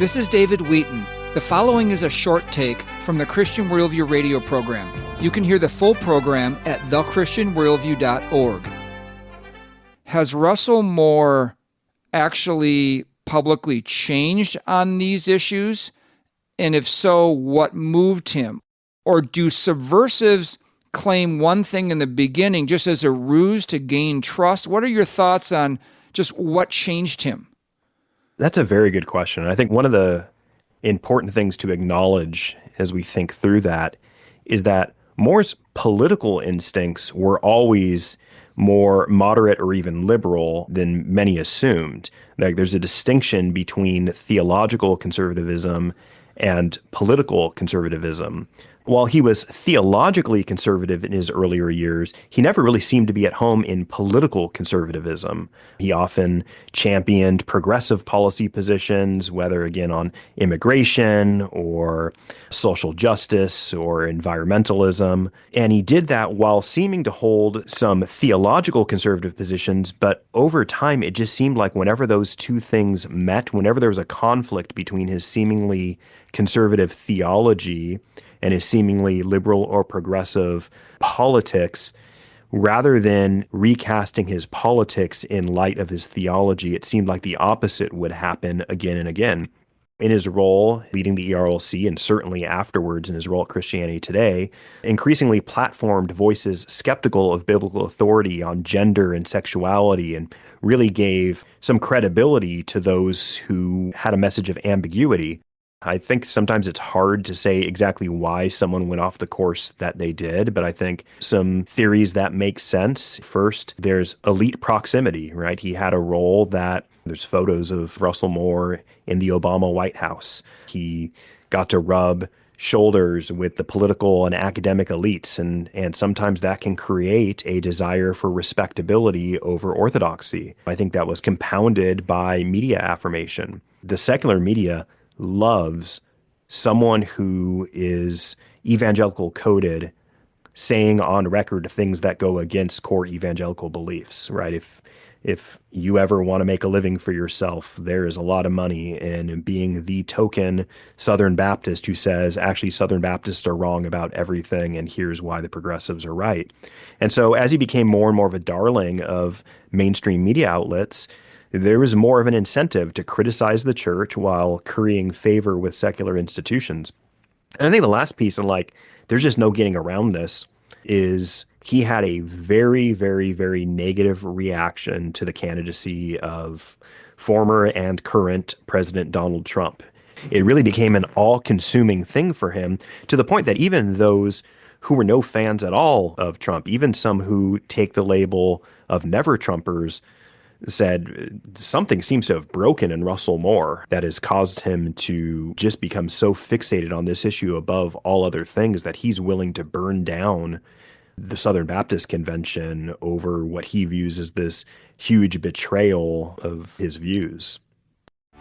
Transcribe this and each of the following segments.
This is David Wheaton. The following is a short take from the Christian Worldview radio program. You can hear the full program at thechristianworldview.org. Has Russell Moore actually publicly changed on these issues? And if so, what moved him? Or do subversives claim one thing in the beginning just as a ruse to gain trust? What are your thoughts on just what changed him? That's a very good question. I think one of the important things to acknowledge as we think through that is that Moore's political instincts were always more moderate or even liberal than many assumed. Like, there's a distinction between theological conservatism and political conservatism. While he was theologically conservative in his earlier years, he never really seemed to be at home in political conservatism. He often championed progressive policy positions, whether again on immigration or social justice or environmentalism. And he did that while seeming to hold some theological conservative positions. But over time, it just seemed like whenever those two things met, whenever there was a conflict between his seemingly conservative theology and his seemingly liberal or progressive politics, rather than recasting his politics in light of his theology, it seemed like the opposite would happen again and again. In his role leading the ERLC, and certainly afterwards in his role at Christianity Today, increasingly platformed voices skeptical of biblical authority on gender and sexuality, and really gave some credibility to those who had a message of ambiguity. I think sometimes it's hard to say exactly why someone went off the course that they did, but I think some theories that make sense. First, there's elite proximity, right? He had a role that there's photos of Russell Moore in the Obama White House. He got to rub shoulders with the political and academic elites, and sometimes that can create a desire for respectability over orthodoxy. I think that was compounded by media affirmation. The secular media loves someone who is evangelical coded, saying on record things that go against core evangelical beliefs, right? If you ever want to make a living for yourself, there is a lot of money in being the token Southern Baptist who says, actually, Southern Baptists are wrong about everything, and here's why the progressives are right. And so as he became more and more of a darling of mainstream media outlets, there was more of an incentive to criticize the church while currying favor with secular institutions. And I think the last piece, and there's just no getting around this, is he had a very, very, very negative reaction to the candidacy of former and current President Donald Trump. It really became an all-consuming thing for him, to the point that even those who were no fans at all of Trump, even some who take the label of never Trumpers, said something seems to have broken in Russell Moore that has caused him to just become so fixated on this issue above all other things that he's willing to burn down the Southern Baptist Convention over what he views as this huge betrayal of his views.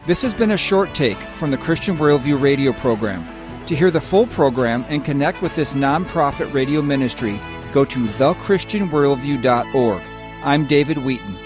This has been a short take from the Christian Worldview radio program. To hear the full program and connect with this nonprofit radio ministry, go to thechristianworldview.org. I'm David Wheaton.